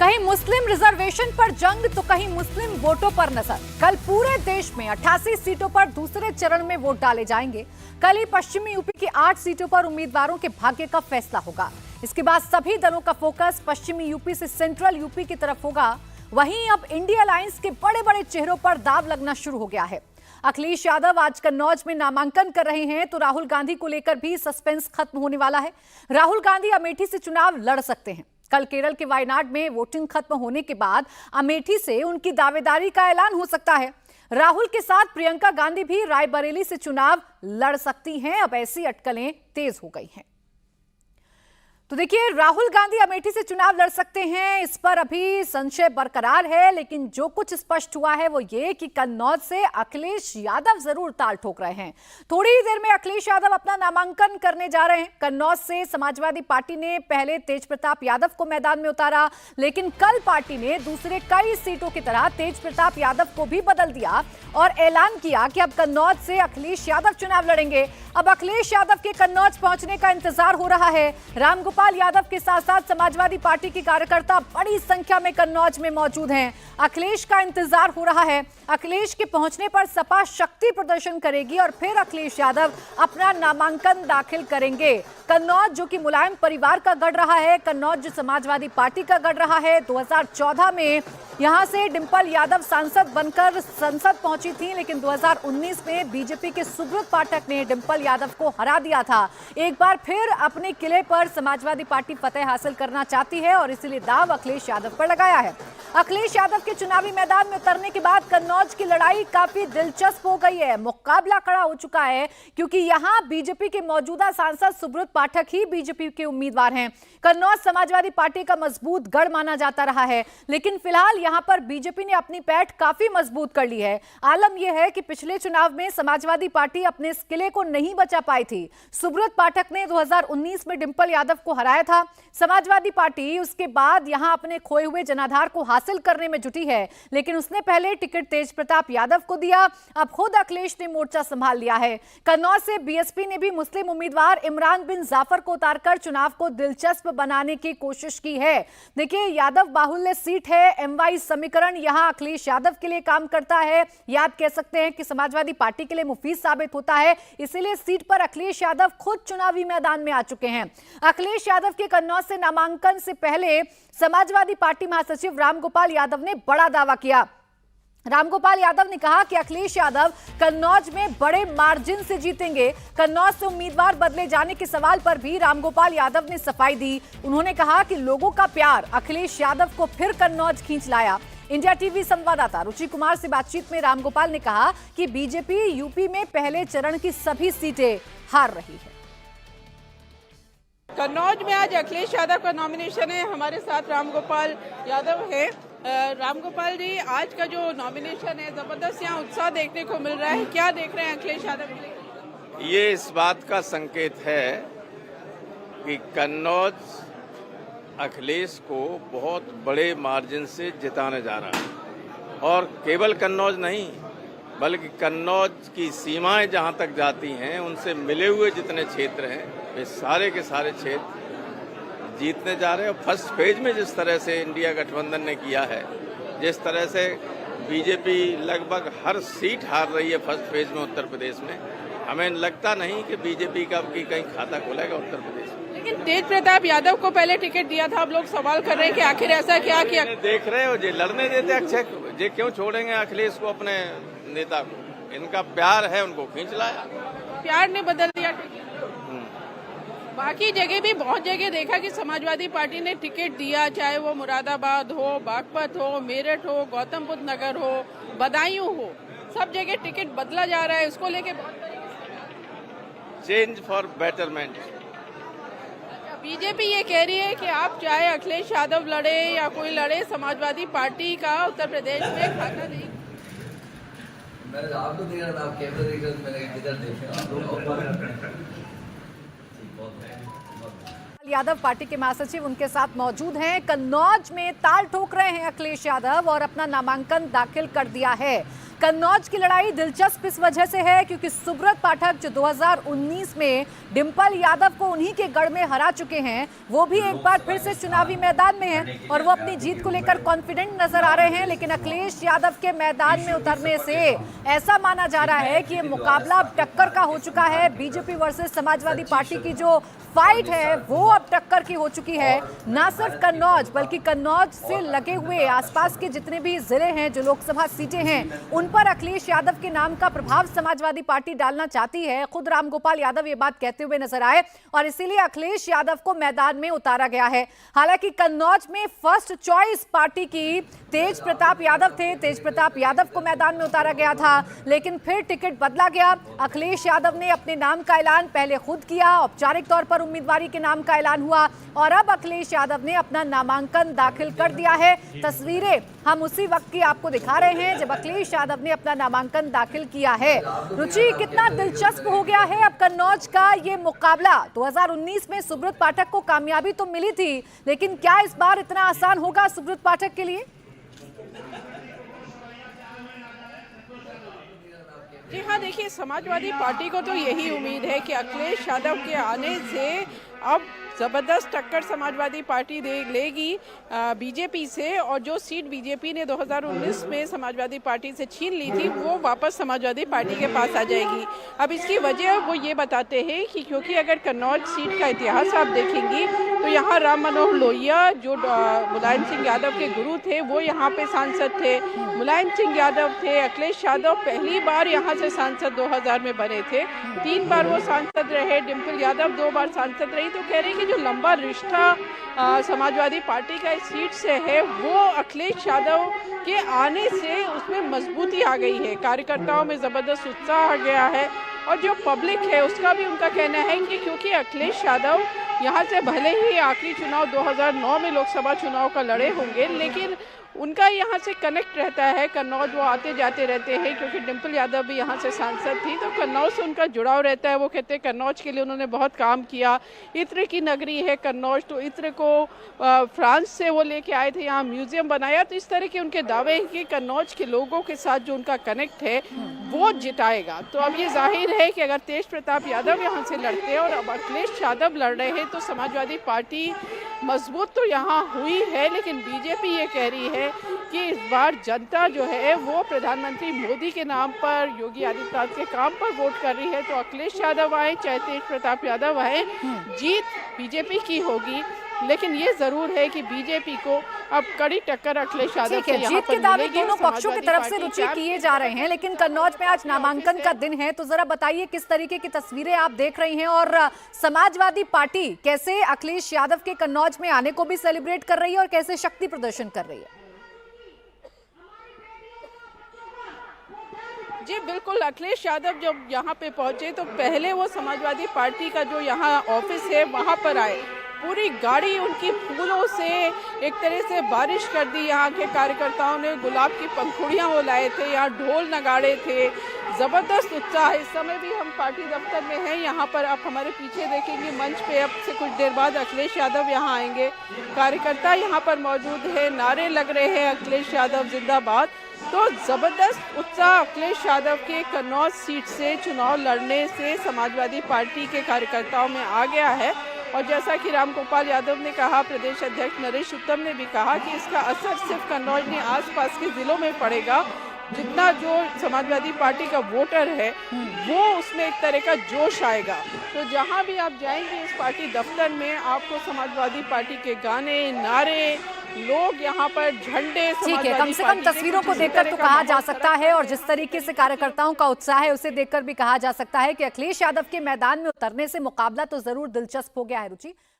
कहीं मुस्लिम रिजर्वेशन पर जंग तो कहीं मुस्लिम वोटों पर नजर। कल पूरे देश में 88 सीटों पर दूसरे चरण में वोट डाले जाएंगे। कल ही पश्चिमी यूपी की 8 सीटों पर उम्मीदवारों के भाग्य का फैसला होगा। इसके बाद सभी दलों का फोकस पश्चिमी यूपी से सेंट्रल यूपी की तरफ होगा। वहीं अब इंडिया अलायंस के बड़े बड़े चेहरों पर दाव लगना शुरू हो गया है। अखिलेश यादव आज कन्नौज में नामांकन कर रहे हैं, तो राहुल गांधी को लेकर भी सस्पेंस खत्म होने वाला है। राहुल गांधी अमेठी से चुनाव लड़ सकते हैं। कल केरल के वायनाड में वोटिंग खत्म होने के बाद अमेठी से उनकी दावेदारी का ऐलान हो सकता है। राहुल के साथ प्रियंका गांधी भी रायबरेली से चुनाव लड़ सकती हैं। अब ऐसी अटकलें तेज हो गई हैं। तो देखिए, राहुल गांधी अमेठी से चुनाव लड़ सकते हैं, इस पर अभी संशय बरकरार है। लेकिन जो कुछ स्पष्ट हुआ है वो ये कि कन्नौज से अखिलेश यादव जरूर ताल ठोक रहे हैं। थोड़ी ही देर में अखिलेश यादव अपना नामांकन करने जा रहे हैं। कन्नौज से समाजवादी पार्टी ने पहले तेज प्रताप यादव को मैदान में उतारा, लेकिन कल पार्टी ने दूसरे कई सीटों की तरह तेज प्रताप यादव को भी बदल दिया और ऐलान किया कि अब कन्नौज से अखिलेश यादव चुनाव लड़ेंगे। अब अखिलेश यादव के कन्नौज पहुंचने का इंतजार हो रहा है। रामगोपाल यादव के साथ साथ समाजवादी पार्टी के कार्यकर्ता बड़ी संख्या में कन्नौज में मौजूद हैं। अखिलेश का इंतजार हो रहा है। अखिलेश के पहुंचने पर सपा शक्ति प्रदर्शन करेगी और फिर अखिलेश यादव अपना नामांकन दाखिल करेंगे। कन्नौज जो कि मुलायम परिवार का गढ़ रहा है, कन्नौज जो समाजवादी पार्टी का गढ़ रहा है। 2014 में यहां से डिंपल यादव सांसद बनकर संसद पहुंची थी, लेकिन 2019 में बीजेपी के सुब्रत पाठक ने डिंपल यादव को हरा दिया था। एक बार फिर अपने किले पर समाजवादी पार्टी फतेह हासिल करना चाहती है और इसीलिए दाव अखिलेश यादव पर लगाया है। अखिलेश यादव के चुनावी मैदान में उतरने के बाद कन्नौज की लड़ाई काफी दिलचस्प हो गई है। मुकाबला खड़ा हो चुका है क्योंकि यहां बीजेपी के मौजूदा सांसद सुब्रत पाठक ही बीजेपी के उम्मीदवार हैं। कन्नौज समाजवादी पार्टी का मजबूत गढ़ माना जाता रहा है, लेकिन फिलहाल यहां पर बीजेपी ने अपनी पैठ काफी मजबूत कर ली है। आलम यह है कि पिछले चुनाव में समाजवादी पार्टी अपने इस किले को नहीं बचा पाई थी। सुब्रत पाठक ने 2019 में डिंपल यादव को हराया था। समाजवादी पार्टी उसके बाद यहां अपने खोए हुए जनाधार को हासिल करने में जुटी है, लेकिन उसने पहले टिकट तेज प्रताप यादव को दिया। अब खुद अखिलेश ने मोर्चा संभाल लिया है। कन्नौज से बीएसपी ने भी मुस्लिम उम्मीदवार इमरान बिन जाफर को उतारकर चुनाव को दिलचस्प बनाने की कोशिश की है। देखिए, यादव बाहुल्य सीट है। एमवाई समीकरण यहां अखिलेश यादव के लिए काम करता है, या आप कह सकते हैं कि समाजवादी पार्टी के लिए मुफीद साबित होता है। इसीलिए सीट पर अखिलेश यादव खुद चुनावी मैदान में आ चुके हैं। अखिलेश यादव के कन्नौज से नामांकन से पहले समाजवादी पार्टी महासचिव रामगोपाल यादव ने बड़ा दावा किया। रामगोपाल यादव ने कहा कि अखिलेश यादव कन्नौज में बड़े मार्जिन से जीतेंगे। कन्नौज से उम्मीदवार बदले जाने के सवाल पर भी रामगोपाल यादव ने सफाई दी। उन्होंने कहा कि लोगों का प्यार अखिलेश यादव को फिर कन्नौज खींच लाया। इंडिया टीवी संवाददाता रुचि कुमार से बातचीत में रामगोपाल ने कहा कि बीजेपी यूपी में पहले चरण की सभी सीटें हार रही है। कन्नौज में आज अखिलेश यादव का नॉमिनेशन है। हमारे साथ रामगोपाल यादव है। रामगोपाल जी, आज का जो नॉमिनेशन है, जबरदस्त यहाँ उत्साह देखने को मिल रहा है। क्या देख रहे हैं अखिलेश यादव के लिए? ये इस बात का संकेत है कि कन्नौज अखिलेश को बहुत बड़े मार्जिन से जिताने जा रहा है। और केवल कन्नौज नहीं, बल्कि कन्नौज की सीमाएं जहां तक जाती हैं, उनसे मिले हुए जितने क्षेत्र हैं, वे सारे के सारे क्षेत्र जीतने जा रहे हैं। और फर्स्ट फेज में जिस तरह से इंडिया गठबंधन ने किया है, जिस तरह से बीजेपी लगभग हर सीट हार रही है फर्स्ट फेज में उत्तर प्रदेश में, हमें लगता नहीं कि बीजेपी का अब कहीं खाता खोलेगा उत्तर प्रदेश में। लेकिन तेज प्रताप यादव को पहले टिकट दिया था। अब लोग सवाल कर रहे हैं कि आखिर ऐसा क्या किया? देख रहे हो, ये लड़ने देते अक्षय, ये क्यों छोड़ेंगे अखिलेश को, अपने नेता को? इनका प्यार है, उनको खींच लाया। प्यार ने बदल दिया टिकट। बाकी जगह भी बहुत जगह देखा कि समाजवादी पार्टी ने टिकट दिया, चाहे वो मुरादाबाद हो, बागपत हो, मेरठ हो, गौतम बुद्ध नगर हो, बदायूं हो, सब जगह टिकट बदला जा रहा है। उसको लेके चेंज फॉर बेटरमेंट। बीजेपी ये कह रही है कि आप चाहे अखिलेश यादव लड़े या कोई लड़े, समाजवादी पार्टी का उत्तर प्रदेश में खाता नहीं। मैंने आपको देख रहा था, आप कैमरा देख रहे थे, मैंने इधर देखा। यादव पार्टी के महासचिव उनके साथ मौजूद हैं। कन्नौज में ताल ठोक रहे हैं अखिलेश यादव और अपना नामांकन दाखिल कर दिया है। कन्नौज की लड़ाई दिलचस्प इस वजह से है क्योंकि सुब्रत पाठक जो 2019 में डिंपल यादव को उन्हीं के गढ़ में हरा चुके हैं, वो भी एक बार फिर से चुनावी मैदान में हैं और वो अपनी जीत को लेकर कॉन्फिडेंट नजर आ रहे हैं। लेकिन अखिलेश यादव के मैदान में उतरने से ऐसा माना जा रहा है कि ये मुकाबला अब टक्कर का हो चुका है। बीजेपी वर्सेस समाजवादी पार्टी की जो फाइट है वो अब टक्कर की हो चुकी है। ना सिर्फ कन्नौज बल्कि कन्नौज से लगे हुए आसपास के जितने भी जिले हैं, जो लोकसभा सीटें हैं, उन पर अखिलेश यादव के नाम का प्रभाव समाजवादी पार्टी डालना चाहती है। खुद रामगोपाल यादव ये बात कहते हुए नजर आए और इसीलिए अखिलेश यादव को मैदान में उतारा गया है। हालांकि कन्नौज में फर्स्ट चॉइस पार्टी की तेज प्रताप यादव थे, तेज प्रताप यादव को मैदान में उतारा गया था, लेकिन फिर टिकट बदला गया। अखिलेश यादव ने अपने नाम का ऐलान पहले खुद किया, औपचारिक तौर पर उम्मीदवारी के नाम का ऐलान हुआ और अब अखिलेश यादव ने अपना नामांकन दाखिल कर दिया है। तस्वीरें हम उसी वक्त की आपको दिखा रहे हैं जब अखिलेश यादव ने अपना नामांकन दाखिल किया है। रुचि, कितना दिलचस्प हो गया है अब कन्नौज का ये मुकाबला। 2019 में सुब्रत पाठक को कामयाबी तो मिली थी, लेकिन क्या इस बार इतना आसान होगा सुब्रत पाठक के लिए? जी हाँ, देखिए, समाजवादी पार्टी को तो यही उम्मीद है कि अखिलेश यादव के आने से अब ज़बरदस्त टक्कर समाजवादी पार्टी लेगी बीजेपी से, और जो सीट बीजेपी ने 2019 में समाजवादी पार्टी से छीन ली थी वो वापस समाजवादी पार्टी के पास आ जाएगी। अब इसकी वजह वो ये बताते हैं कि क्योंकि अगर कन्नौज सीट का इतिहास आप देखेंगी तो यहाँ राम मनोहर लोहिया जो मुलायम सिंह यादव के गुरु थे वो यहाँ पे सांसद थे, मुलायम सिंह यादव थे। अखिलेश यादव पहली बार यहाँ से सांसद 2000 में बने थे, 3 बार वो सांसद रहे। डिंपल यादव 2 बार सांसद रही। तो कह रहे हैं कि जो लंबा रिश्ता समाजवादी पार्टी का इस सीट से है वो अखिलेश यादव के आने से उसमें मजबूती आ गई है, कार्यकर्ताओं में ज़बरदस्त उत्साह आ गया है। और जो पब्लिक है उसका भी उनका कहना है कि क्योंकि अखिलेश यादव यहाँ से भले ही आखिरी चुनाव 2009 में लोकसभा चुनाव का लड़े होंगे, लेकिन उनका यहाँ से कनेक्ट रहता है। कन्नौज वो आते जाते रहते हैं क्योंकि डिंपल यादव भी यहाँ से सांसद थी, तो कन्नौज से उनका जुड़ाव रहता है। वो कहते हैं कन्नौज के लिए उन्होंने बहुत काम किया, इत्र की नगरी है कन्नौज, तो इत्र को फ्रांस से वो लेके आए थे, यहाँ म्यूजियम बनाया। तो इस तरह के उनके दावे हैं कि कन्नौज के लोगों के साथ जो उनका कनेक्ट है वो जिताएगा। तो अब ये जाहिर है कि अगर तेज प्रताप यादव यहाँ से लड़ते हैं और अब अखिलेश यादव लड़ रहे हैं तो समाजवादी पार्टी मजबूत तो यहाँ हुई है, लेकिन बीजेपी ये कह रही है कि इस बार जनता जो है वो प्रधानमंत्री मोदी के नाम पर, योगी आदित्यनाथ के काम पर वोट कर रही है। तो अखिलेश यादव आए चाहे तेज प्रताप यादव आए, जीत बीजेपी की होगी। लेकिन ये जरूर है कि बीजेपी को अब कड़ी टक्कर अखिलेश यादव से यहाँ जीत पर के दावे मिलेगी। दोनों पक्षों की तरफ से रुचि किए जा रहे हैं, लेकिन कन्नौज में आज नामांकन का दिन है, तो जरा बताइए किस तरीके की तस्वीरें आप देख रही हैं और समाजवादी पार्टी कैसे अखिलेश यादव के कन्नौज में आने को भी सेलिब्रेट कर रही है और कैसे शक्ति प्रदर्शन कर रही है? जी बिल्कुल, अखिलेश यादव जब यहाँ पे पहुंचे तो पहले वो समाजवादी पार्टी का जो यहाँ ऑफिस है वहाँ पर आए। पूरी गाड़ी उनकी फूलों से एक तरह से बारिश कर दी। यहाँ के कार्यकर्ताओं ने गुलाब की पंखुड़ियाँ वो लाए थे, यहाँ ढोल नगाड़े थे, ज़बरदस्त उत्साह। इस समय भी हम पार्टी दफ्तर में हैं। यहाँ पर आप हमारे पीछे देखेंगे मंच पे अब से कुछ देर बाद अखिलेश यादव यहाँ आएंगे। कार्यकर्ता यहाँ पर मौजूद है, नारे लग रहे हैं अखिलेश यादव जिंदाबाद। तो ज़बरदस्त उत्साह अखिलेश यादव के कन्नौज सीट से चुनाव लड़ने से समाजवादी पार्टी के कार्यकर्ताओं में आ गया है। और जैसा कि रामगोपाल यादव ने कहा, प्रदेश अध्यक्ष नरेश उत्तम ने भी कहा कि इसका असर सिर्फ कन्नौज नहीं आसपास के जिलों में पड़ेगा। जितना जो समाजवादी पार्टी का वोटर है वो उसमें एक तरह का जोश आएगा। तो जहां भी आप जाएंगे इस पार्टी दफ्तर में आपको समाजवादी पार्टी के गाने, नारे, लोग यहाँ पर झंडे, ठीक है, कम से कम तस्वीरों को देखकर तो कहा जा सकता है और जिस तरीके से कार्यकर्ताओं का उत्साह है उसे देखकर भी कहा जा सकता है कि अखिलेश यादव के मैदान में उतरने से मुकाबला तो जरूर दिलचस्प हो गया है। रुचि।